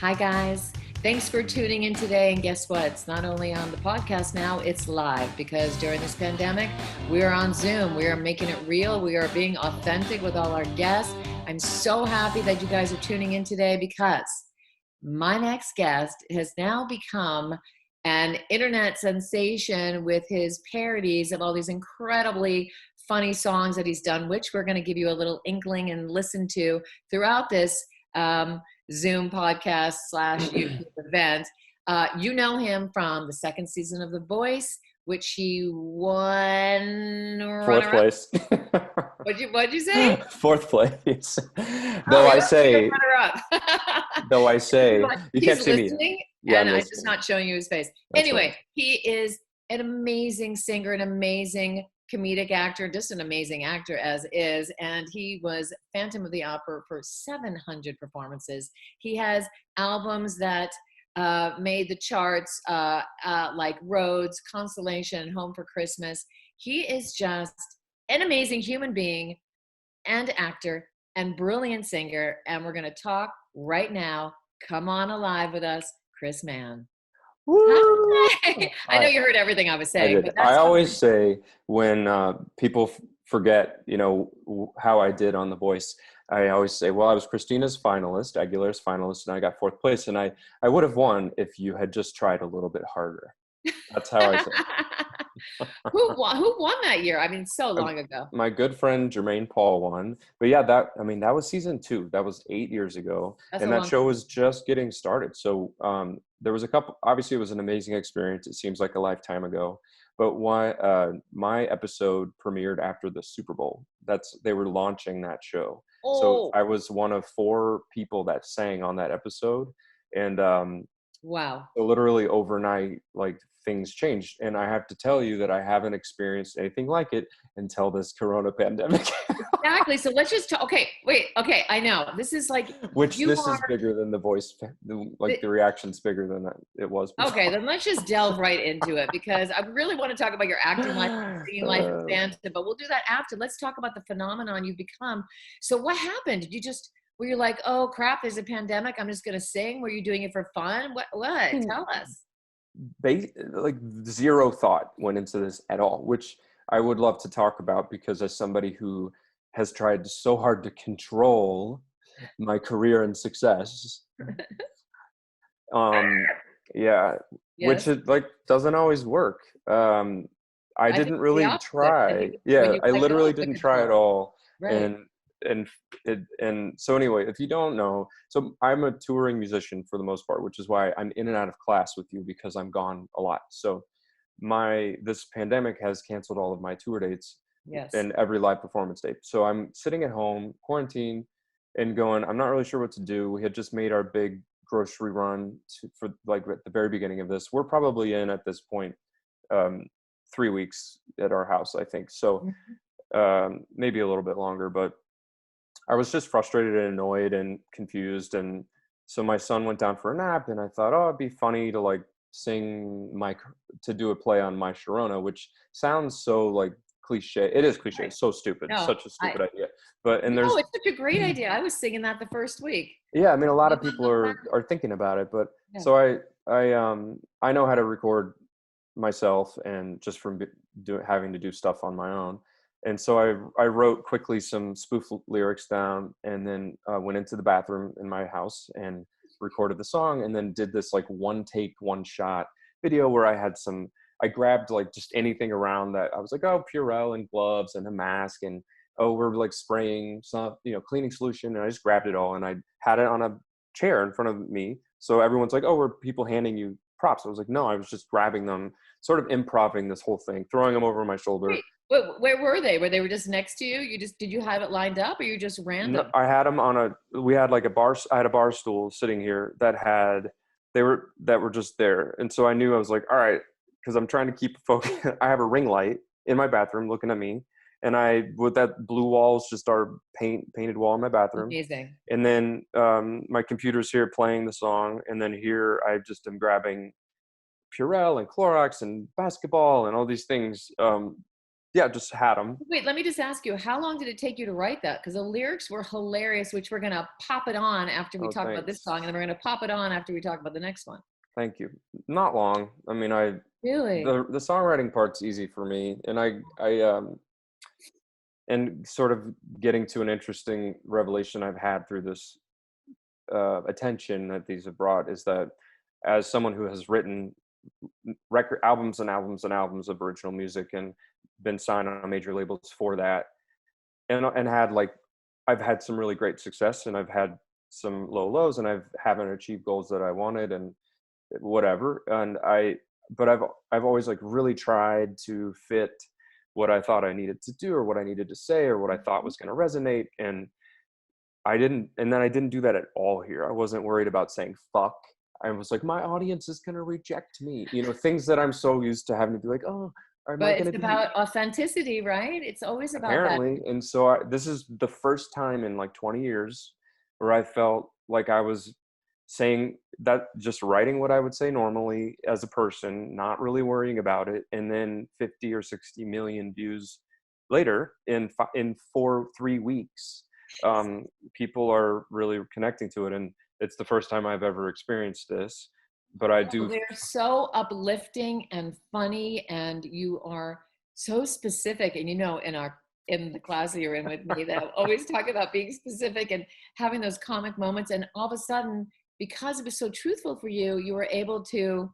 Hi, guys. Thanks for tuning in today. And guess what? It's not only on the podcast now, it's live because during this pandemic, we are on Zoom. We are making it real. We are being authentic with all our guests. I'm so happy that you guys are tuning in today because my next guest has now become an internet sensation with his parodies of all these incredibly funny songs that he's done, which we're going to give you a little inkling and listen to throughout this Zoom podcast / YouTube event. You know him from the second season of The Voice, which he won Fourth runner up. place. What'd you say? Fourth place. Oh, Though I he was say, runner though I say, up. you can't He's see me yet. listening, Yeah, and I'm I'm just listening. not showing you his face. That's right. Anyway, he is an amazing singer, an amazing comedic actor, just an amazing actor as is. And he was Phantom of the Opera for 700 performances. He has albums that made the charts like Rhodes, Constellation, Home for Christmas. He is just an amazing human being and actor and brilliant singer. And we're going to talk right now. Come on alive with us, Chris Mann. Woo! Hi. I know you heard everything I was I saying, did. but I that's always say when people forget, how I did on The Voice, I always say, well, I was Christina's finalist, Aguilera's finalist, and I got fourth place. And I would have won if you had just tried a little bit harder. That's how I say it. Who won that year? I mean, so long ago. My good friend Jermaine Paul won, but yeah, that was season 2. That was 8 years ago, That's a and that long show time. was just getting started. So there was a couple. Obviously, it was an amazing experience. It seems like a lifetime ago, but my episode premiered after the Super Bowl. They were launching that show, so Oh, I was one of 4 people that sang on that episode, and wow. so literally overnight, like things changed. And I have to tell you that I haven't experienced anything like it until this Corona pandemic, Exactly. So let's just talk. Okay, wait. Okay, I know. This is like which you this are is bigger than The Voice. Like the reaction's bigger than it was okay, before. then let's just delve right into it because I really want to talk about your acting life, singing life, and Uh, Santa, but we'll do that after. Let's talk about the phenomenon you've become. So what happened? Did you just were you like, oh crap, there's a pandemic, I'm just gonna sing? Were you doing it for fun? What? Tell us. like zero thought went into this at all, which I would love to talk about because as somebody who has tried so hard to control my career and success, um yeah, which Yes. it like doesn't always work. I I think didn't it's the really opposite. I try. think it's when Yeah, you I let go literally of the didn't try at control. all. Right. And and it and so anyway, if you don't know, so I'm a touring musician for the most part, which is why I'm in and out of class with you, because I'm gone a lot. So my this pandemic has canceled all of my tour dates Yes. and every live performance date. So I'm sitting at home, quarantined, and going, I'm not really sure what to do. We had just made our big grocery run for like at the very beginning of this. We're probably in at this point 3 weeks at our house, I think. So Mhm. maybe a little bit longer, but I was just frustrated and annoyed and confused. And so my son went down for a nap, and I thought, oh, it'd be funny to like to do a play on My Sharona, which sounds so like cliche. It is cliche. Right. It's so stupid. No, Such a I stupid idea. But and no, there's it's such a great idea. I was singing that the first week. yeah, I mean a lot La, of la, people la, are thinking about it, but yeah. so I know how to record myself and just from having to do stuff on my own. And so I wrote quickly some spoof lyrics down, and then went into the bathroom in my house and recorded the song, and then did this like one take, one shot video where I grabbed like just anything around that. I was like, oh, Purell and gloves and a mask, and oh, we're like spraying some, cleaning solution. And I just grabbed it all and I had it on a chair in front of me. So everyone's like, oh, were people handing you props? I was like, no, I was just grabbing them, sort of improvising this whole thing, throwing them over my shoulder. Wait, where were they? Were they were just next to you? You just did you have it lined up or you just No, random? I had them we had like I had a bar stool sitting here that were just there. And so I knew, I was like, all right, because I'm trying to keep focus. I have a ring light in my bathroom looking at me. And with that blue wall is just our painted wall in my bathroom. Amazing. And then my computer's here playing the song. And then here I just am grabbing Purell and Clorox and basketball and all these things, Yeah, just had them. Wait, let me just ask you, how long did it take you to write that? Because the lyrics were hilarious, which we're going to pop it on after we Oh, talk about this song, and thanks. then we're going to pop it on after we talk about the next one. Thank you. Not long. I mean, Really? the songwriting part's easy for me, and and sort of getting to an interesting revelation I've had through this attention that these have brought is that as someone who has written record albums and albums and albums of original music and been signed on major labels for that, and had like I've had some really great success, and I've had some low lows, and haven't achieved goals that I wanted, and whatever. And but I've always like really tried to fit what I thought I needed to do, or what I needed to say, or what I thought Mhm. was going to resonate. And I didn't do that at all here. I wasn't worried about saying fuck. I was like, my audience is going to reject me, things that I'm so used to having to be like, oh, am I But going it's to be, about authenticity, right? It's always about that. apparently. And so this is the first time in like 20 years where I felt like I was saying that, just writing what I would say normally as a person, not really worrying about it. And then 50 or 60 million views later, in 3 weeks, people are really connecting to it. And it's the first time I've ever experienced this, but I Well, do. they're so uplifting and funny, and you are so specific. And in the class that you're in with me, that I always talk about being specific and having those comic moments. And all of a sudden, because it was so truthful for you, you were able to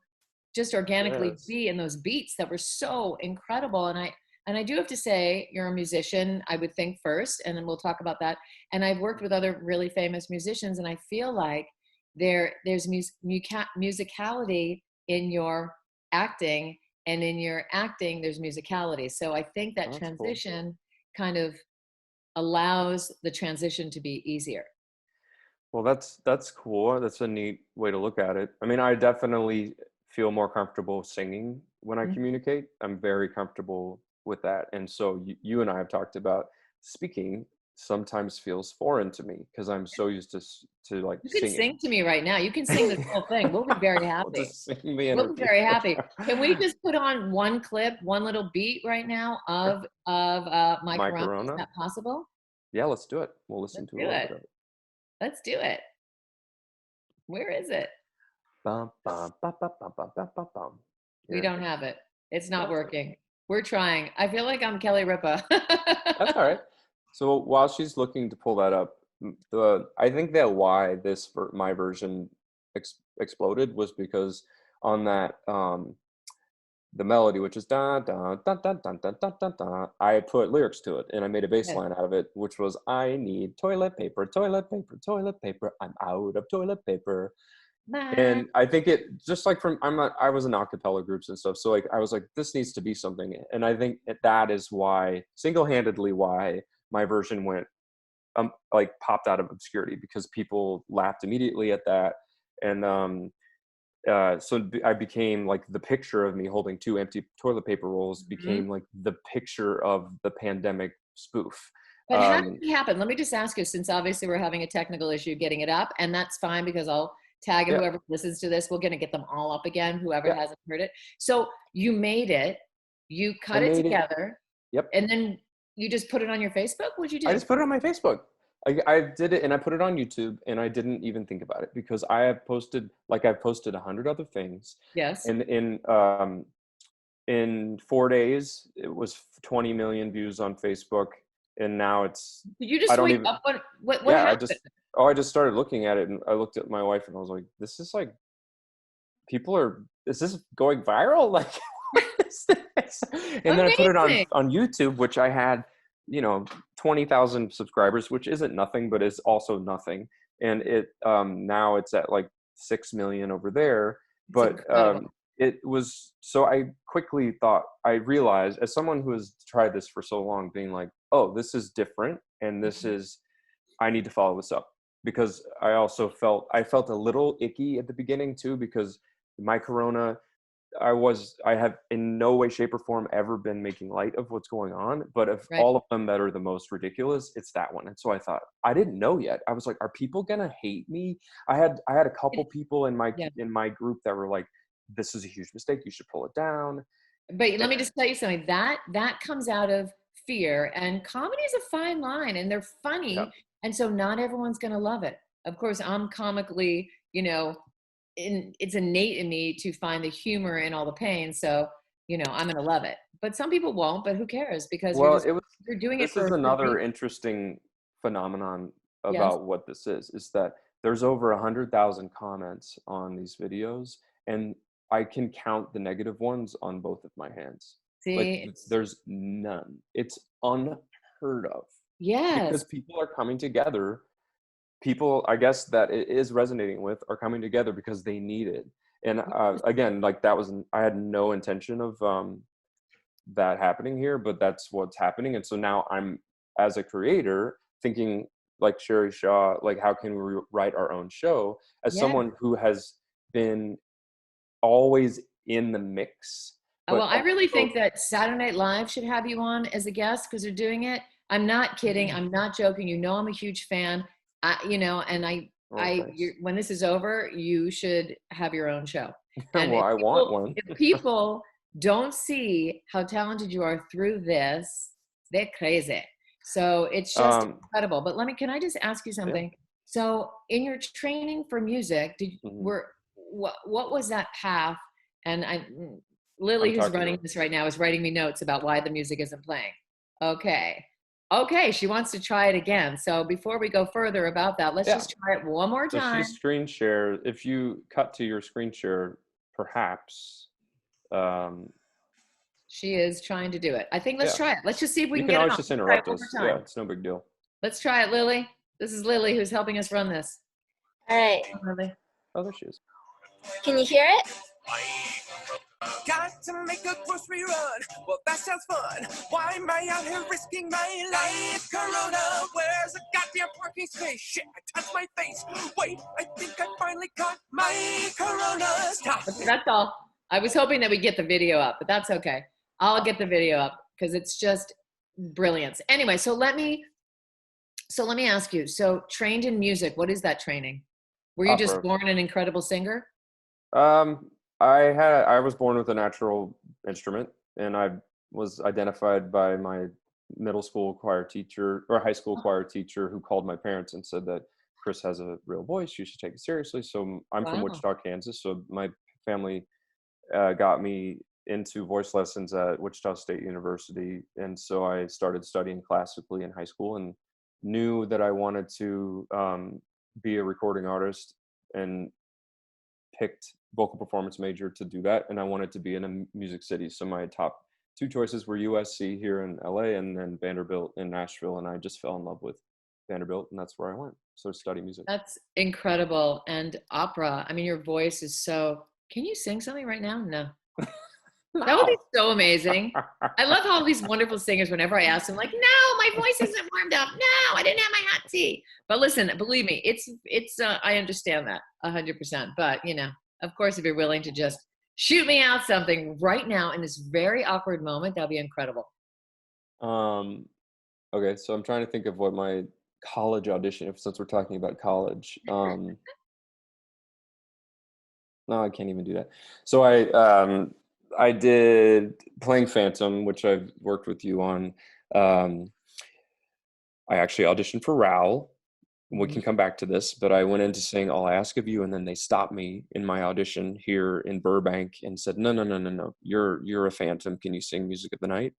just organically Yes. be in those beats that were so incredible. And I do have to say, you're a musician, I would think first, and then we'll talk about that. And I've worked with other really famous musicians, and I feel like there's musicality in your acting, and in your acting there's musicality. So I think that Oh, that's cool. transition kind of allows the transition to be easier. Well, that's cool. That's a neat way to look at it. I mean, I definitely feel more comfortable singing when I Mhm. communicate. I'm very comfortable with that. And so you and I have talked about speaking sometimes feels foreign to me because I'm so used to like You can singing. sing to me right now. You can sing this whole thing. We'll be very We'll happy. just sing the We'll be interview. very happy. Can we just put on one clip, one little beat right now of My My Corona? Is Corona. that possible? Yeah, let's do it. We'll listen Let's to a do little it. bit of it. Let's do it. Where is it? Bum, bum, bum, bum, bum, bum, bum, bum, bum. We Here. don't have it. It's not That's all right. working. We're trying. I feel like I'm Kelly Ripa. That's all right. So while she's looking to pull that up, I think that why my version exploded was because on that the melody, which is da da da da da da da da da, I put lyrics to it and I made a bass Yes. line out of it, which was I need toilet paper, toilet paper, toilet paper. I'm out of toilet paper. My And I think it just like I was in a cappella groups and stuff. So like I was like, this needs to be something. And I think that is why, single-handedly why my version went like popped out of obscurity, because people laughed immediately at that. And I became like the picture of me holding two empty toilet paper rolls Mhm. became like the picture of the pandemic spoof. But how did Um, it happen? Let me just ask you, since obviously we're having a technical issue getting it up, and that's fine because I'll tag yeah, whoever listens to this. We're going to get them all up again, whoever yeah, hasn't heard it. So you made it, you I cut it made it. together, Yep. and then you just put it on your Facebook? What'd you I do? just put it on my Facebook. I did it and I put it on YouTube and I didn't even think about it because I've posted 100 other things, Yes. and in 4 days it was 20 million views on Facebook, and now it's Did you I just don't wake even up? What yeah happened? I just started looking at it and I looked at my wife and I was like, this is like is this going viral? Like, what is this? And then I put it Amazing. on YouTube, which I had, 20,000 subscribers, which isn't nothing, but is also nothing. And now it's at like 6 million over there. It's But incredible. it was, so I quickly I realized, as someone who has tried this for so long, being like, oh, this is different. And Mhm. I need to follow this up, because I felt a little icky at the beginning too, because my Corona, I have in no way, shape, or form ever been making light of what's going on. But of Right. all of them that are the most ridiculous, it's that one. And so I thought, I didn't know yet. I was like, are people gonna hate me? I had a couple It, people yeah. in my group that were like, this is a huge mistake. You should pull it down. But let me just tell you something, that comes out of fear, and comedy is a fine line, and they're Yeah. funny, and so not everyone's going to love it. Of course, I'm comically, it's innate in me to find the humor in all the pain, so I'm going to love it. But some people won't, but who cares, because Well, it was. you're doing it This is for another interesting phenomenon yes. about what this is that there's over 100,000 comments on these videos, and I can count the negative ones on both of my hands. Like, See, there's none. It's unheard of yes. because people are coming together. People, I guess, that it is resonating with are coming together because they need it. And again, like, I had no intention of that happening here, but that's what's happening. And so now I'm, as a creator, thinking like Sherry Shaw, like, how can we write our own show? As Yeah. someone who has been always in the mix, Well, but I really also, think that Saturday Night Live should have you on as a guest because they're doing it. I'm not kidding. I'm not joking. I'm a huge fan. And oh, thanks. when this is over, you should have your own show. And Well, I want one. if people don't see how talented you are through this, they're crazy. So it's just um, incredible. But can I just ask you yeah. something? So in your training for music, Mhm. what was that path? And I'm Lily, who's talking to running her. this right now, is writing me notes about why the music isn't playing. Okay. Okay, she wants to try it again. So before we go further about that, let's Yeah. just try it one more So time. she's screen share. If you cut to your screen share, perhaps, um, She is trying to do it. I think let's yeah, try it. Let's just see if we you can can get it always on. just Let's try it interrupt one more us. Yeah, time. it's no big deal. Let's try it, Lily. This is Lily who's helping us run this. All right. Lily. Oh, there she is. Can you hear it? Got to make a grocery run. Well, that sounds fun. Why am I out here risking my life? Corona, where's the goddamn parking space? Shit, I touched my face. Wait, I think I finally got my Corona. Stop. Okay, that's all. I was hoping that we'd get the video up, but that's okay. I'll get the video up because it's just brilliance. Anyway, so let me ask you. So trained in music, what is that training? Were you just Opera. born an incredible singer? Um, I was born with a natural instrument, and I was identified by my middle school choir teacher or high school choir teacher, who called my parents and said that Chris has a real voice. You should take it seriously. So I'm from Wow. Wichita, Kansas. So my family got me into voice lessons at Wichita State University, and so I started studying classically in high school, and knew that I wanted to be a recording artist, and picked vocal performance major to do that, and I wanted to be in a music city. So my top two choices were USC here in LA, and then Vanderbilt in Nashville, and I just fell in love with Vanderbilt, and that's where I went. So to study music. That's incredible. And opera, I mean, your voice is so. Can you sing something right now? No. That would be No. so amazing. I love how all these wonderful singers, whenever I ask them, like, no, my voice isn't warmed up. No, I didn't have my hot tea. But listen, believe me, I understand that 100%. But, of course, if you're willing to just shoot me out something right now in this very awkward moment, that'd be incredible. um okay, so I'm trying to think of what my college audition, since we're talking about college. No, I can't even do that. So I did Playing Phantom, which I've worked with you on. um I actually auditioned for Raoul. We Mhm. can come back to this, but I went in to sing All I Ask of You, and then they stopped me in my audition here in Burbank and said, no, no, no, no, no, you're a phantom. Can you sing Music of the Night?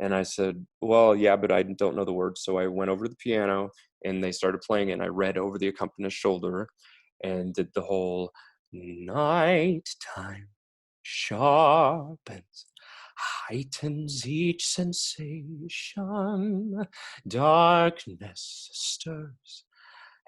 And I said, well, yeah, but I don't know the words. So I went over to the piano, and they started playing it, and I read over the accompanist's shoulder and did the whole nighttime sharpens, heightens each sensation, darkness stirs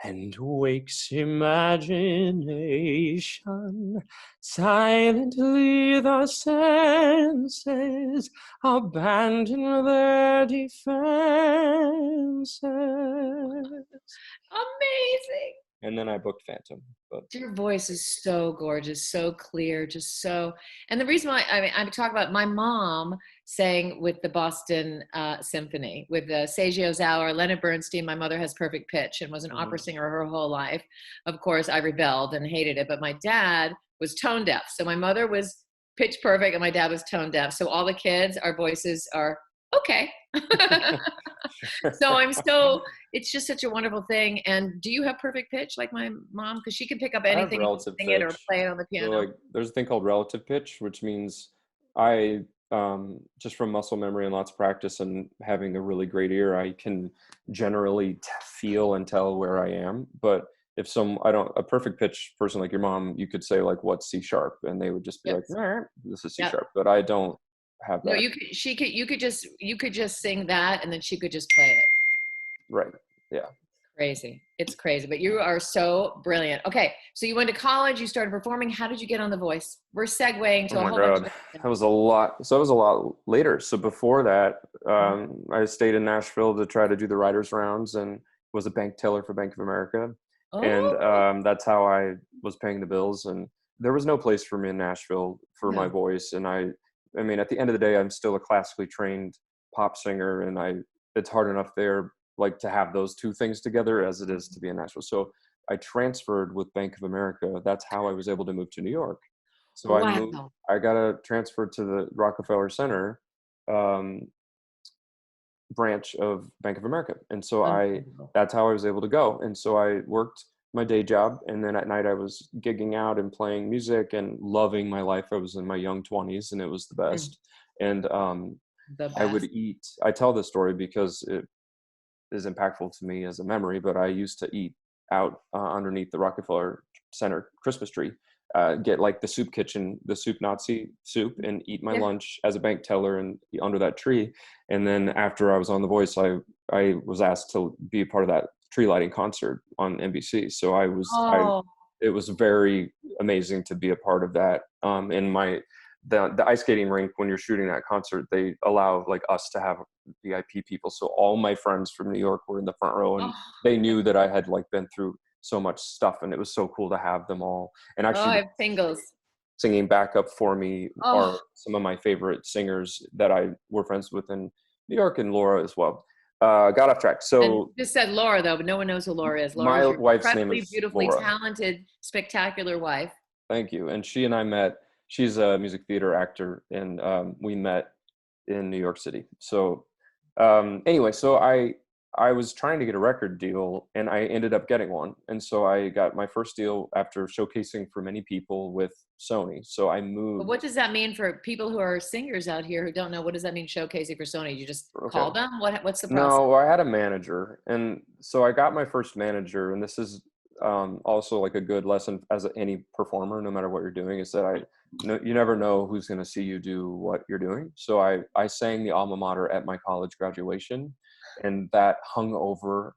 and wakes imagination. Silently the senses abandon their defenses. Amazing. And then I booked Phantom. But Your voice is so gorgeous, so clear, just so. And the reason why I talk about my mom sang with the Boston Symphony with Seiji Ozawa, Leonard Bernstein. My mother has perfect pitch and was an opera singer her whole life. Of course, I rebelled and hated it, but my dad was tone deaf. So my mother was pitch perfect, and my dad was tone deaf. So all the kids, our voices are okay. It's just such a wonderful thing. And do you have perfect pitch like my mom? Because she can pick up I have anything and relative sing it or pitch. play it on the So piano. like there's a thing called relative pitch, which means I just from muscle memory and lots of practice and having a really great ear, I can generally feel and tell where I am. But if a perfect pitch person like your mom, you could say like what's C sharp, and they would just be Yep. like, "Nah, this is C Yep. sharp." But I don't have No, that. you could just sing that, and then she could just play it. Right. Yeah. Crazy. It's crazy, but you are so brilliant. Okay, so you went to college, you started performing. How did you get on The Voice? We're segueing Oh to a my whole bunch God, of that was a lot. So that was a lot later. So before that, Mhm. I stayed in Nashville to try to do the writers' rounds and was a bank teller for Bank of America, and Oh, that's how I was paying the bills. And there was no place for me in Nashville for my no. voice. And I mean, at the end of the day, I'm still a classically trained pop singer, and it's hard enough there, like to have those two things together as it is to be in Nashville. So I transferred with Bank of America. That's how I was able to move to New York. So Wow. I got a transfer to the Rockefeller Center um, branch of Bank of America, and so Unbelievable. that's how I was able to go. And so I worked my day job, and then at night I was gigging out and playing music and loving my life. I was in my young 20s, and it was the Mm, best. And the I would best. eat. I tell this story because it is impactful to me as a memory, but I used to eat out underneath the Rockefeller Center Christmas tree, get like the soup kitchen, the soup Nazi soup, and eat my Yeah. lunch as a bank teller and under that tree. And then after I was on The Voice, I was asked to be a part of that tree lighting concert on NBC. So Oh, it was very amazing to be a part of that. In the ice skating rink, when you're shooting that concert, they allow like us to have VIP people. So all my friends from New York were in the front row, and oh, they knew that I had like been through so much stuff, and it was so cool to have them all. And oh, actually, I the have tingles. singing backup for me Oh, are some of my favorite singers that I were friends with in New York, and Laura as well. Got off track. and So you just said Laura though, but no one knows who Laura is. Laura is my your wife's name incredibly, is beautifully Laura. talented, spectacular wife. Thank you. And she and I met. She's a music theater actor, and we met in New York City. So anyway, so I was trying to get a record deal, and I ended up getting one. And so I got my first deal after showcasing for many people with Sony. So I But moved. what does that mean for people who are singers out here who don't know? What does that mean, showcasing for Sony? You just Okay. call them? What's the process? No, I had a manager, and so I got my first manager, and this is also like a good lesson as any performer, no matter what you're doing, is that you never know who's going to see you do what you're doing. So I sang the alma mater at my college graduation, and that hung over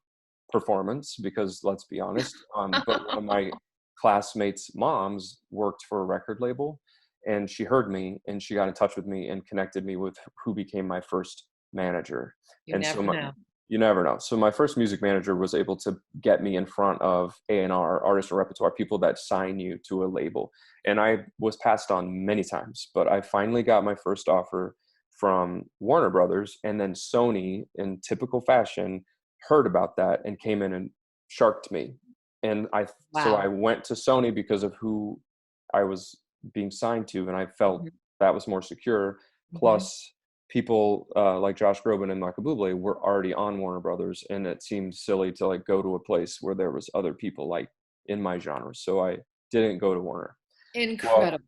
performance because let's be honest, but one of my classmates' moms worked for a record label, and she heard me, and she got in touch with me and connected me with who became my first manager. You And so never know. you never know. So my first music manager was able to get me in front of A&R, artist and repertoire, people that sign you to a label. And I was passed on many times, but I finally got my first offer from Warner Brothers, and then Sony, in typical fashion, heard about that and came in and sharked me. And so I Wow. went to Sony because of who I was being signed to, and I felt Mhm. that was more secure. Mhm. Plus, people like Josh Groban and Michael Bublé were already on Warner Brothers, and it seemed silly to like go to a place where there was other people like in my genre. So I didn't go to Warner. Well, Incredible.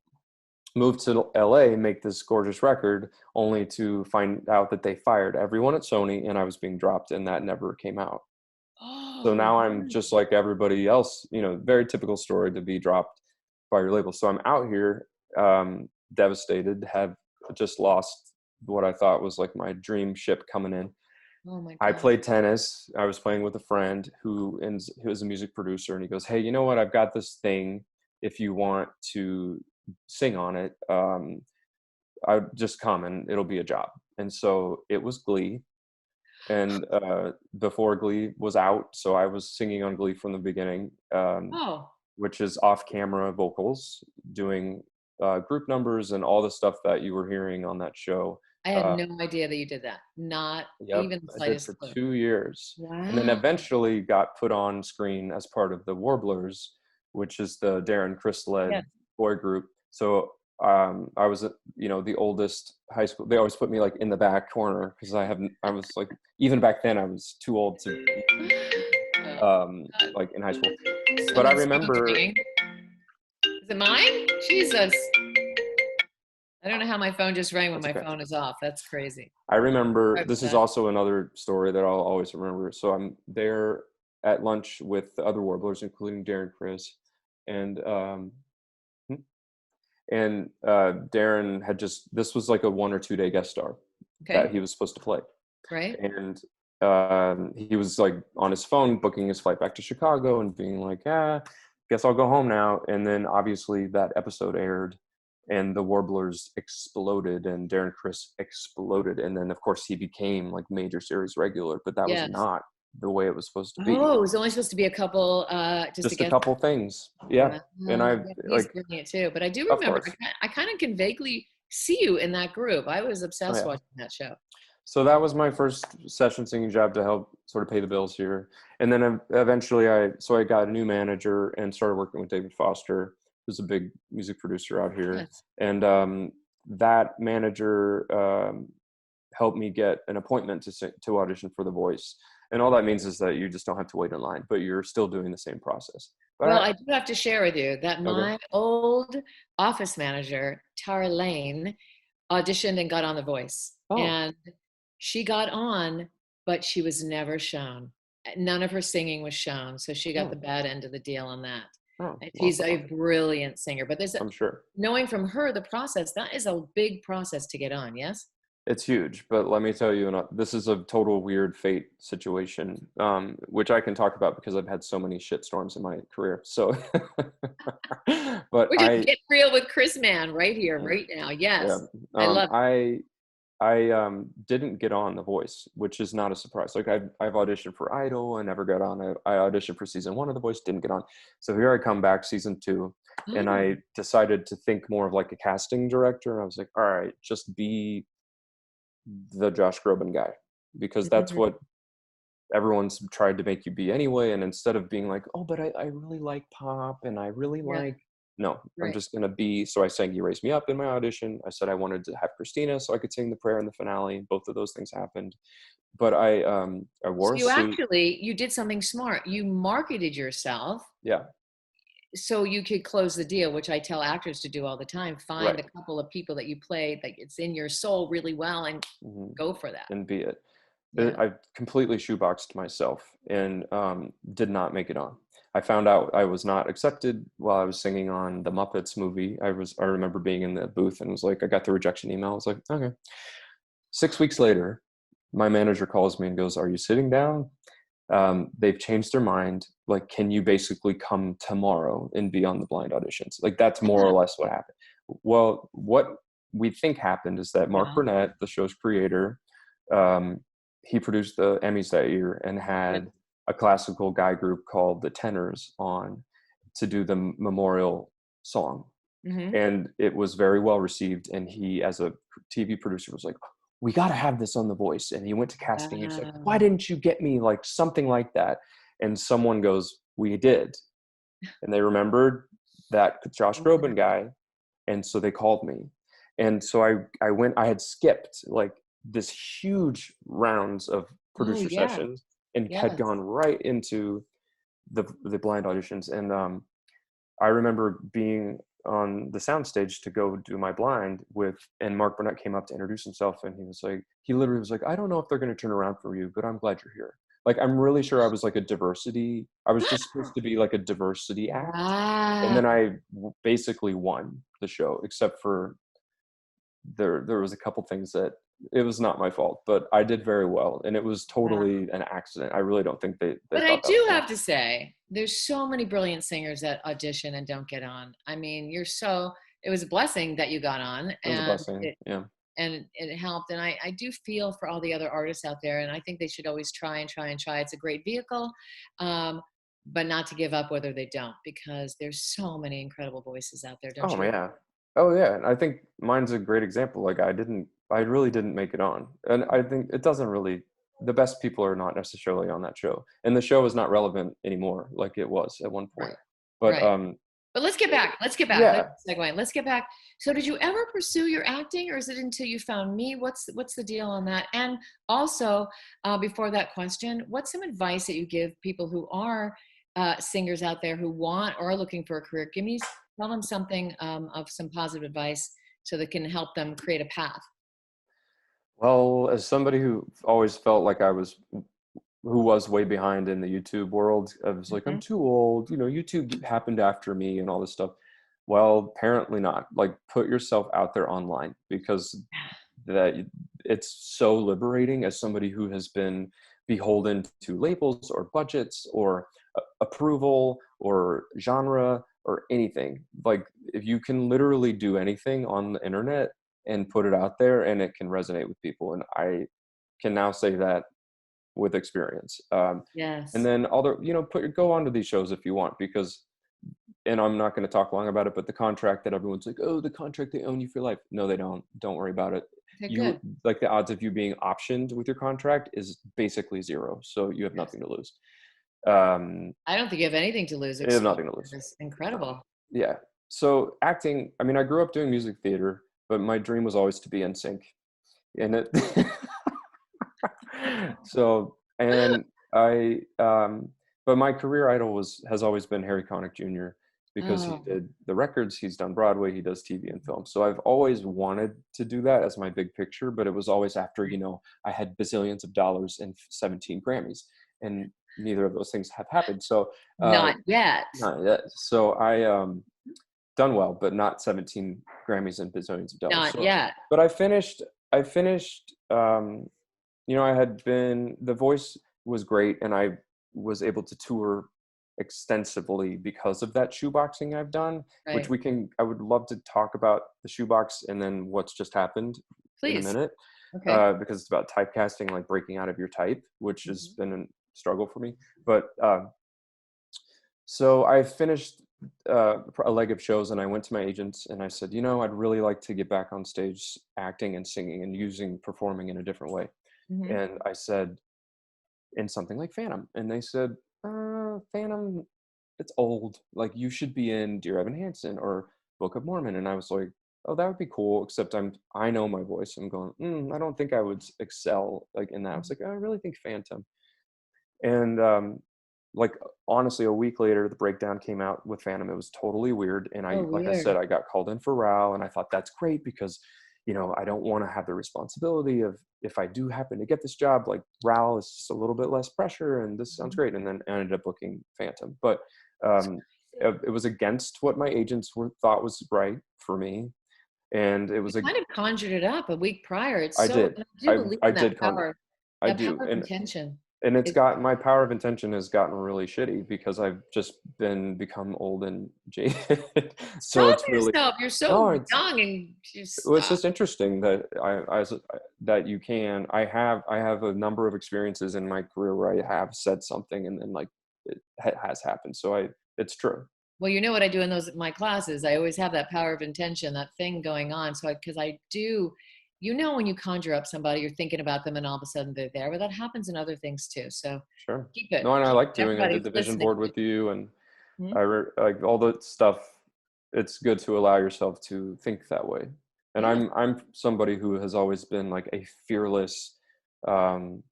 moved to LA, make this gorgeous record, only to find out that they fired everyone at Sony, and I was being dropped, and that never came out. So Oh, now I'm just like everybody else, very typical story to be dropped by your label. So I'm out here, devastated, have just lost what I thought was like my dream ship coming in. oh my I God. played tennis. I was playing with a friend who is a music producer, and he goes, "Hey, you know what? I've got this thing. If you want to sing on it, I would just come and it'll be a job." And so it was Glee, and before Glee was out, so I was singing on Glee from the beginning, Oh, which is off-camera vocals, doing group numbers and all the stuff that you were hearing on that show. I had Uh, no idea that you did that. Not Yep, even the I did slightest for clue. 2 years, and then Wow. eventually got put on screen as part of the Warblers, which is the Darren Criss led Yes. boy group. So I was, the oldest high school. They always put me like in the back corner because I was like, even back then I was too old to like in high school. But I Someone's phone remember, ringing. Is it mine? Jesus. I don't know how my phone just rang when that's my okay. phone is off. That's crazy. I remember, Sorry this about is that. also another story that I'll always remember. So I'm there at lunch with the other warblers, including Darren, Chris, and Darren had this was like a 1 or 2 day guest star that Okay. he was supposed to play. Right. And he was like on his phone booking his flight back to Chicago and being like, guess I'll go home now. And then obviously that episode aired and the warblers exploded and Darren Chris exploded. And then of course he became like major series regular, but that was Yes. not the way it was supposed to be. Oh, it was only supposed to be a couple, just Just a couple things. Yeah. And I yeah, he's like, brilliant too. But I do of remember, course. I kind of can vaguely see you in that group. I was Oh, obsessed yeah. watching that show. So that was my first session singing job to help sort of pay the bills here. And then eventually I got a new manager and started working with David Foster, who's a big music producer out here. Yes. And that manager helped me get an appointment to audition for The Voice. And all that means is that you just don't have to wait in line, but you're still doing the same process. But Well, I do have to share with you that Okay. my old office manager, Tara Lane, auditioned and got on The Voice. Oh. And she got on, but she was never shown. None of her singing was shown. So she got Oh. the bad end of the deal on that. Oh, And well, she's a brilliant singer. But I'm sure. knowing from her the process, that is a big process to get on, yes? It's huge, but let me tell you, this is a total weird fate situation, which I can talk about because I've had so many shitstorms in my career. So, but We're just getting real with Chris Mann right here, Yeah. right now. Yes, Yeah. I love it. I didn't get on The Voice, which is not a surprise. Like I've auditioned for Idol, I never got on. I auditioned for season 1 of The Voice, didn't get on. So here I come back season 2, and Oh. I decided to think more of like a casting director. And I was like, all right, just be the Josh Groban guy, because that's what everyone's tried to make you be anyway. And instead of being like, oh, but I really like pop and I really Yeah. like, no, I'm Right. just going to be. So I sang You Raise Me Up in my audition. I said I wanted to have Christina so I could sing the prayer in the finale. Both of those things happened. But I wore So a you suit. actually, you did something smart. You marketed yourself Yeah. so you could close the deal, which I tell actors to do all the time. Find Right. a couple of people that you play, like it's in your soul really well, and go for that. And be it. Yeah. I completely shoeboxed myself and did not make it on. I found out I was not accepted while I was singing on the Muppets movie. I remember being in the booth and was like, I got the rejection email. I was like, okay. 6 weeks later, my manager calls me and goes, are you sitting down? They've changed their mind. Like, can you basically come tomorrow and be on the blind auditions? Like, that's more or less what happened. Well, what we think happened is that Mark Yeah. Burnett, the show's creator, he produced the Emmys that year and had a classical guy group called the Tenors on to do the memorial song. Mm-hmm. And it was very well received. And he, as a TV producer, was like, we got to have this on The Voice. And he went to casting. He's like, why didn't you get me like something like that? And someone goes, we did. And they remembered that Josh Groban guy. And so they called me. And so I went, I had skipped like this huge rounds of producer sessions and had gone right into the blind auditions. And I remember being on the soundstage to go do my blind and Mark Burnett came up to introduce himself, and he literally was like, I don't know if they're going to turn around for you, but I'm glad you're here. Like, I'm really sure I was like I was just supposed to be like a diversity act. Wow. And then I basically won the show, except for there was a couple things that it was not my fault, but I did very well. And it was totally an accident. I really don't think they But thought I that do was have to say, there's so many brilliant singers that audition and don't get on. I mean, it was a blessing that you got on. It was a blessing. And it helped. And I do feel for all the other artists out there. And I think they should always try and try and try. It's a great vehicle, but not to give up whether they don't, because there's so many incredible voices out there, don't you? Oh yeah. And I think mine's a great example. Like I really didn't make it on. And I think it doesn't really, the best people are not necessarily on that show. And the show is not relevant anymore like it was at one point. But But let's get back. Let's get back. Yeah. Let's segue. Let's get back. So did you ever pursue your acting, or is it until you found me? What's the deal on that? And also, before that question, what's some advice that you give people who are singers out there who want or are looking for a career? Tell them something of some positive advice so that can help them create a path. Well, as somebody who always felt like who was way behind in the YouTube world, I was like, I'm Mhm. too old. YouTube happened after me and all this stuff. Well, apparently not. Like, put yourself out there online, because that it's so liberating as somebody who has been beholden to labels or budgets or approval or genre or anything. Like, if you can literally do anything on the internet and put it out there, and it can resonate with people. And I can now say that with experience. And Yes. then other, go on to these shows if you want, because, and I'm not going to talk long about it, but the contract that everyone's like, oh, the contract, they own you for life. No, they don't worry about it. Okay, You, good. like, the odds of you being optioned with your contract is basically zero. So you have nothing to lose. I don't think you have anything to lose. You have nothing to lose. It's incredible. Yeah. So acting, I mean, I grew up doing music theater, but my dream was always to be in sync. And it, so, and but my career idol has always been Harry Connick Jr., because he Oh, did the records, he's done Broadway, he does TV and film. So I've always wanted to do that as my big picture, but it was always after, I had bazillions of dollars and 17 Grammys, and neither of those things have happened. So, not yet. not yet. So I, done well, but not 17 Grammys and bazillions of dollars. Not So, yet. but I finished, I had been, The Voice was great, and I was able to tour extensively because of that shoeboxing I've done, which Right. I would love to talk about the shoebox and then what's just happened in a Please. minute, Okay. because it's about typecasting, like breaking out of your type, which has Mhm. been a struggle for me. But so I finished a leg of shows, and I went to my agents and I said, I'd really like to get back on stage acting and singing and performing in a different way. Mhm. And I said, in something like Phantom. And they said, Phantom, it's old. Like, you should be in Dear Evan Hansen or Book of Mormon. And I was like, oh, that would be cool. Except I know my voice. I'm going, I don't think I would excel like in that. I was like, I really think Phantom. And like, honestly, a week later, the breakdown came out with Phantom. It was totally weird. And Oh, like I said, weird. I got called in for Rao, and I thought that's great because, I don't want to have the responsibility of, if I do happen to get this job, like, Rao is just a little bit less pressure, and this sounds Mhm. great. And then I ended up booking Phantom. But it was against what my agents thought was right for me. And it You was kind of conjured it up a week prior. It's I so, did. and I do believe I in that did power, I do. of intention. And it's It, got, my power of intention has gotten really shitty because I've just become old and jaded. So stop it's really, yourself. You're no, so young and just it's stop. just interesting that that you can, I have a number of experiences in my career where I have said something and then, like, it has happened. So it's true. Well, you know what I do in my classes? I always have that power of intention, that thing going on. So, because I do, when you conjure up somebody, you're thinking about them and all of a sudden they're there. But that happens in other things too. So Sure. keep it. No, and I like I Everybody did who's the vision listening. board with you, and Hmm? like all the stuff. It's good to allow yourself to think that way. And Yes. I'm somebody who has always been like a fearless, um,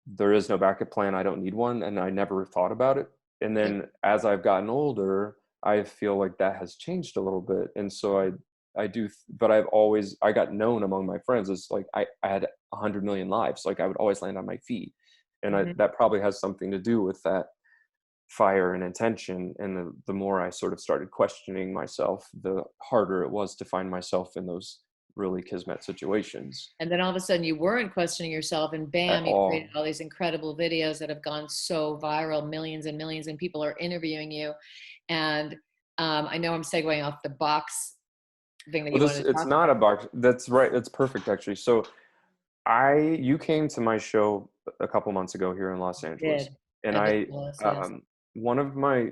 there is no backup plan. I don't need one. And I never thought about it. And Okay. then as I've gotten older, I feel like that has changed a little bit. And so I do, but I got known among my friends as, like, I had 100 million lives. Like, I would always land on my feet. And Mhm. that probably has something to do with that fire and intention. And the more I sort of started questioning myself, the harder it was to find myself in those really kismet situations And then all of a sudden you weren't questioning yourself, and at bam, you created all. all these incredible videos that have gone so viral. Millions and millions and people are interviewing you. And I know I'm segueing off the box thing that Well, you wanted to it's talk not about. a box. That's right. That's perfect, actually. So you came to my show a couple months ago here in Los Angeles, Did. and I was jealous, yes. one of my,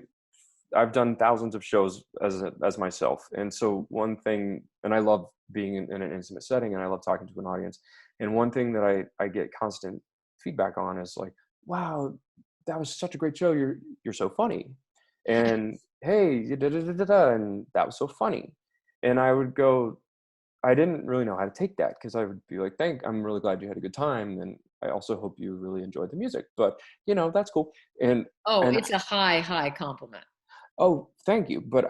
I've done thousands of shows as myself, and so one thing, and I love being in an intimate setting, and I love talking to an audience, and one thing that I get constant feedback on is like, wow, that was such a great show. You're so funny, and hey, da, da, da, da, da, and that was so funny. And I would go, I didn't really know how to take that, because I would be like, I'm really glad you had a good time, and I also hope you really enjoyed the music, but that's cool. And Oh, and it's a high compliment. oh, thank you. But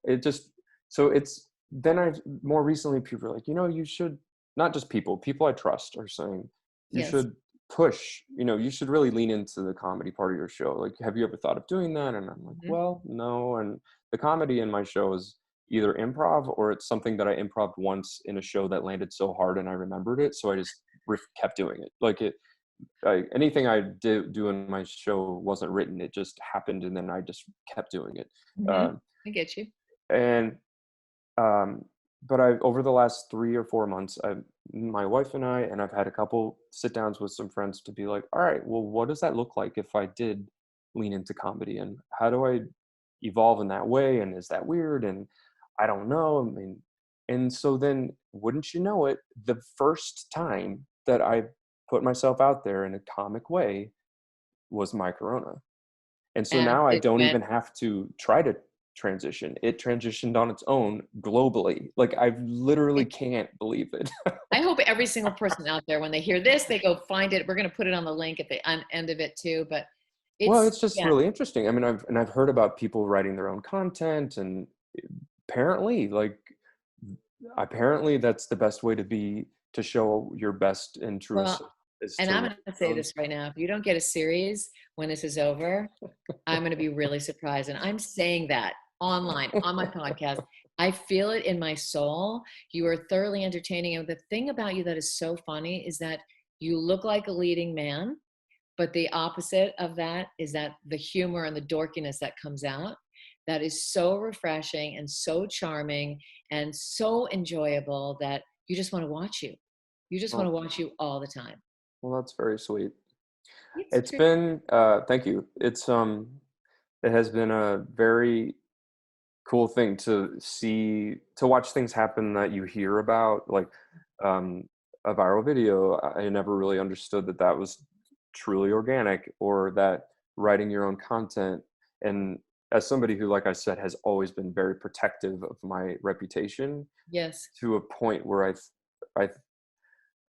it just, so it's, then I, more recently, people are like, you should, not just people I trust are saying, you Yes. should push, you should really lean into the comedy part of your show. Like, have you ever thought of doing that? And I'm like, Mhm. well, no. And the comedy in my show is either improv, or it's something that I improv once in a show that landed so hard and I remembered it. So I just kept doing it. Like anything I do in my show wasn't written; it just happened, and then I just kept doing it. Mhm. Um, I get you. and um, but I, over the last 3 or 4 months, my wife and I've had a couple sit downs with some friends to be like, all right, well, what does that look like if I did lean into comedy, and how do I evolve in that way? And is that weird? And I don't know. I mean, and so then, wouldn't you know it, the first time that I put myself out there in a comic way was my Corona. And so And now I it don't went. even have to try to transition. It transitioned on its own globally. Like, I literally can't believe it. I hope every single person out there, when they hear this, they go find it. We're going to put it on the link at the end of it too. But Well, it's, it's just yeah. really interesting. I mean, I've heard about people writing their own content, and apparently, apparently that's the best way to show your best and truest, Well, is and to I'm write going to your say own. this right now. If you don't get a series when this is over, I'm going to be really surprised. And I'm saying that online on my podcast. I feel it in my soul. You are thoroughly entertaining. And the thing about you that is so funny is that you look like a leading man, but the opposite of that is that the humor and the dorkiness that comes out, that is so refreshing and so charming and so enjoyable that you just want to watch you. You just want to Well, watch you all the time. well, that's very sweet. It's It's been, thank you. It has been a very cool thing to watch things happen that you hear about, like um, a viral video. I never really understood that that was truly organic, or that writing your own content. And as somebody who, like I said, has always been very protective of my reputation, yes. to a point where I,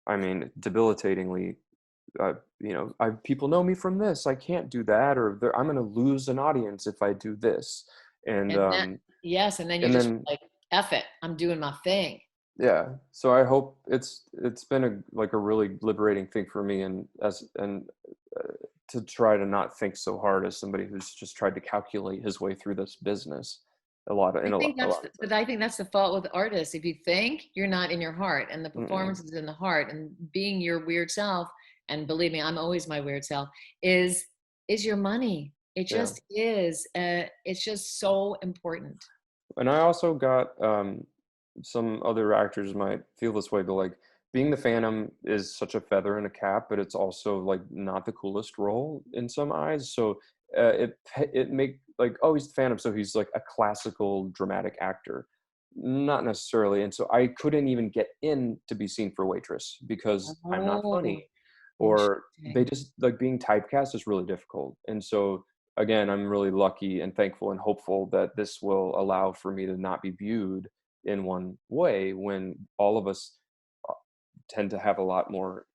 I mean, debilitatingly, people know me from this. I can't do that, or I'm going to lose an audience if I do this. And And that, yes, and then you and just then like, F it, I'm doing my thing. yeah, so I hope it's been a really liberating thing for me, and to try to not think so hard, as somebody who's just tried to calculate his way through this business I think a that's, lot of but times. I think that's the fault with artists. If you think, you're not in your heart, and the Mm-mm. performance is in the heart, and being your weird self, and believe me, I'm always my weird self, is your money. It Yeah. just is. It's just so important. And I also got, some other actors might feel this way, but like, being the Phantom is such a feather in a cap, but it's also like not the coolest role in some eyes. So it make like, oh, he's the Phantom, so he's like a classical dramatic actor. Not necessarily. And so I couldn't even get in to be seen for Waitress, because I'm not Oh, funny, or they interesting. just, like, being typecast is really difficult. And so again, I'm really lucky and thankful and hopeful that this will allow for me to not be viewed in one way, when all of us uh, tend to have a lot more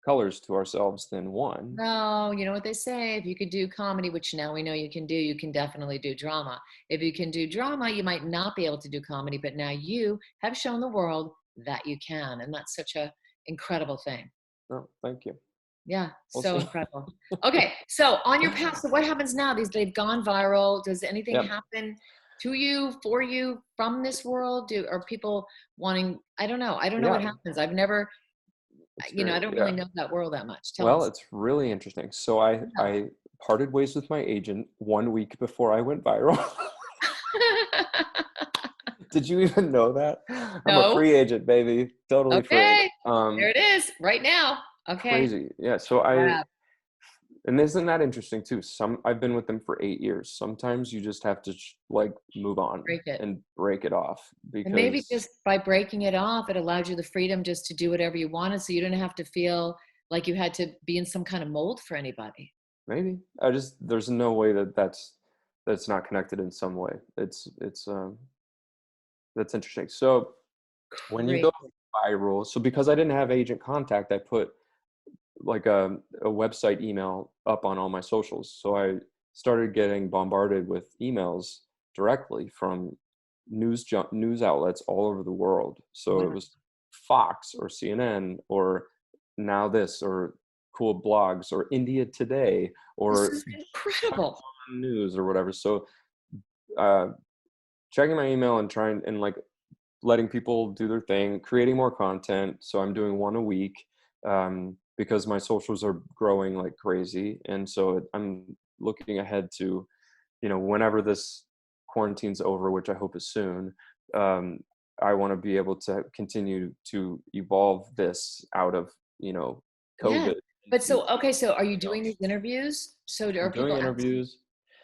colors to ourselves than one. No, you know what they say, if you could do comedy, which now we know you can definitely do drama. If you can do drama, you might not be able to do comedy, but now you have shown the world that you can, and that's such a incredible thing. Oh, thank you. Yeah, We'll so see. incredible. Okay, so on your path, so what happens now? They've gone viral. Does anything Yep. happen to you, for you, from this world? Are people wanting, I don't know. I don't know what Yeah, happens. I've never, it's I very, don't really yeah. know that world that much. Tell Well, us. it's really interesting. So I Yeah. I parted ways with my agent 1 week before I went viral. Did you even know that? I'm a No. free agent, baby. Totally free. Okay. There it is right now. Okay. Crazy. Yeah. So Wow. and isn't that interesting too? I've been with them for 8 years. Sometimes you just have to like move on Break it. and break it off, And maybe because just by breaking it off, it allowed you the freedom just to do whatever you wanted. So you didn't have to feel like you had to be in some kind of mold for anybody. maybe there's no way that that's that's not connected in some way. That's interesting. So when you Great. go viral, so because I didn't have agent contact, I put like a website email up on all my socials. So I started getting bombarded with emails directly from news outlets all over the world. So it Wow. was Fox or CNN or Now This or Cool Blogs or India Today This or is incredible. News or whatever. So uh, checking my email and trying and like letting people do their thing, creating more content. So I'm doing one a week because my socials are growing like crazy. And so I'm looking ahead to, whenever this quarantine's over, which I hope is soon, I want to be able to continue to evolve this out of, Yeah. COVID But into so, okay, so are you something doing else. these interviews? So are I'm doing people asking? interviews.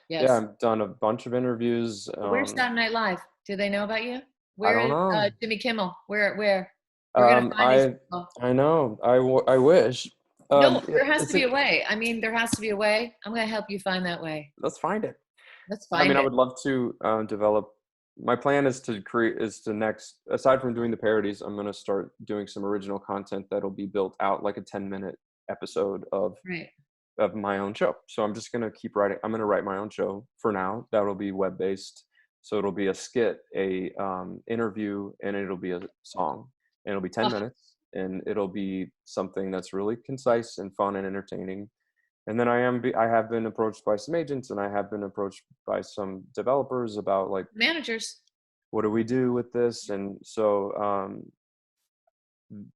Yeah, Yes. I've done a bunch of interviews. Where's Saturday Night Live? Do they know about you? I Where don't is know. Jimmy Kimmel? Where? We're gonna find these I people. I know. I wish. No, there has to It's be a, a way. I mean, there has to be a way. I'm gonna help you find that way. let's find it. Let's I mean, find I it. would love to develop. My plan is to create is to next. Aside from doing the parodies, I'm gonna start doing some original content that'll be built out like a 10-minute episode Right. of my own show. So I'm just gonna keep writing. I'm gonna write my own show for now. That'll be web based. So it'll be a skit, a interview, and it'll be a song. And it'll be 10 Oh, minutes, and it'll be something that's really concise and fun and entertaining. And then I have been approached by some agents, and I have been approached by some developers about like, managers. what do we do with this? And so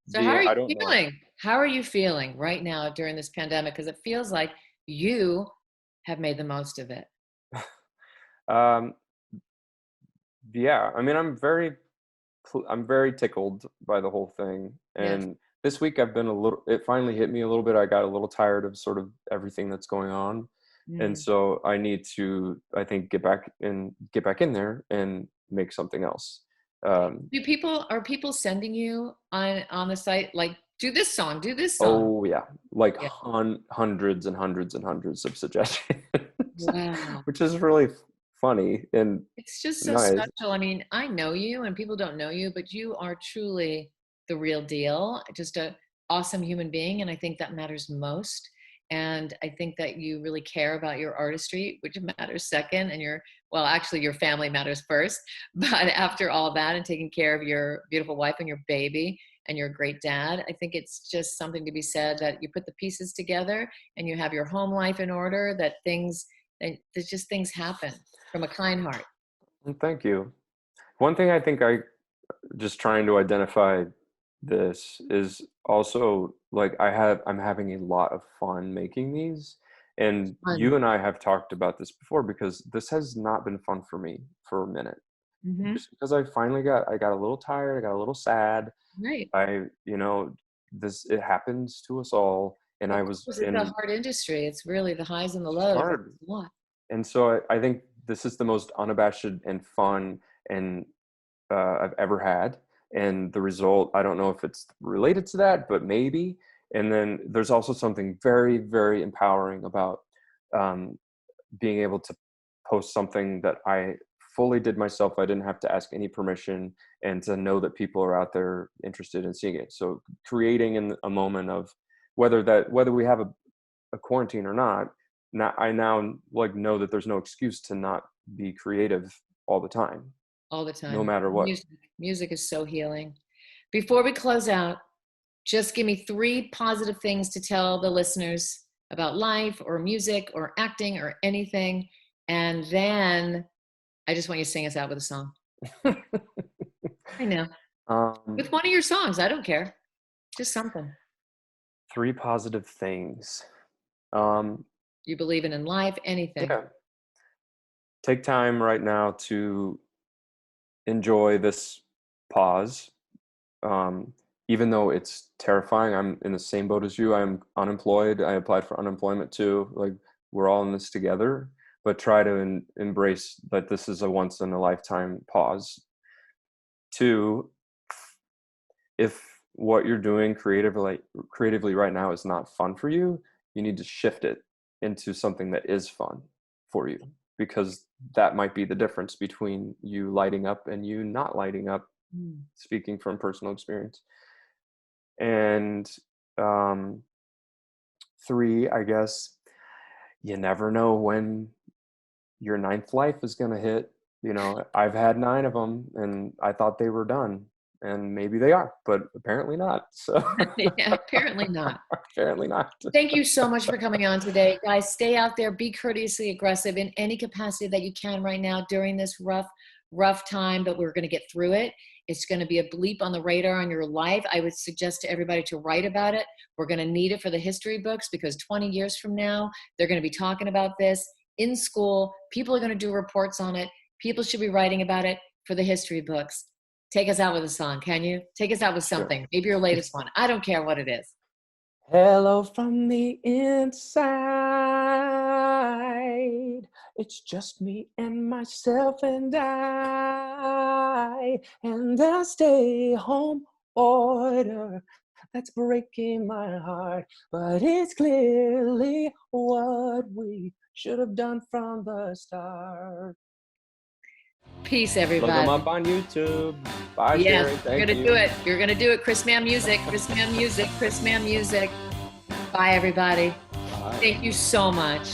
So how are I you don't know. feeling? How are you feeling right now during this pandemic? Because it feels like you have made the most of it. Um, yeah, I mean, I'm very tickled by the whole thing. Yes. And this week I've been it finally hit me a little bit. I got a little tired of sort of everything that's going on. And Mm. so I need to, I think, get back in there and make something else. Um, Are people sending you on the site like do this song, do this song? oh yeah, like Yeah. hundreds and hundreds and hundreds of suggestions, Wow. which is really funny and It's just so nice. special. I mean, I know you and people don't know you, but you are truly the real deal, just a awesome human being. And I think that matters most. And I think that you really care about your artistry, which matters second. And well, actually, your family matters first. But after all that and taking care of your beautiful wife and your baby and you're a great dad, I think it's just something to be said that you put the pieces together and you have your home life in order, there's just things happen from a kind heart. And thank you. One thing I think I just trying to identify this is also like I'm having a lot of fun making these, and Fun. you and I have talked about this before because this has not been fun for me for a minute, Hmm. just because I got a little tired, I got a little sad. Right. I this it happens to us all, and Of I was course, it's a in hard industry. It's really the highs and the it's lows. hard. It's a lot. And so I think this is the most unabashed and fun and I've ever had. And the result, I don't know if it's related to that, but maybe. And then there's also something very, very empowering about um, being able to post something that I fully did myself. I didn't have to ask any permission, and to know that people are out there interested in seeing it. So creating in a moment of whether we have a quarantine or not, now I now like know that there's no excuse to not be creative all the time, All the no time. matter what. Music is so healing. Before we close out, just give me 3 positive things to tell the listeners about life or music or acting or anything. And then I just want you to sing us out with a song. I know. um, With one of your songs. I don't care. Just something. 3 positive things. Um, You believe in life, anything. yeah, take time right now to enjoy this pause. Um, Even though it's terrifying, I'm in the same boat as you. I'm unemployed. I applied for unemployment too. Like, we're all in this together, but try to embrace that this is a once in a lifetime pause. 2, if what you're doing creatively right now is not fun for you, you need to shift it into something that is fun for you. because that might be the difference between you lighting up and you not lighting up, speaking from personal experience. And 3, I guess, you never know when your 9th life is going to hit. You know, I've had 9 of them and I thought they were done, and maybe they are, but apparently not. So Yeah, apparently not. apparently not. Thank you so much for coming on today. Guys, stay out there, be courteously aggressive in any capacity that you can right now during this rough time, but we're going to get through it. It's going to be a bleep on the radar on your life. I would suggest to everybody to write about it. We're going to need it for the history books, because 20 years from now, they're going to be talking about this in school. People are going to do reports on it. People should be writing about it for the history books. Take us out with a song, can you? Take us out with something. Sure. Maybe your latest one. I don't care what it is. Hello from the inside. It's just me and myself and I'll stay home order that's breaking my heart, but it's clearly what we should have done from the start. Peace, Look everybody. them up on YouTube. Bye, Yes, Shari. you're Thank gonna you. do it. You're gonna do it. Chris Mann music. Chris Mann music. Chris Mann music. Bye, everybody. Bye. Thank you so much.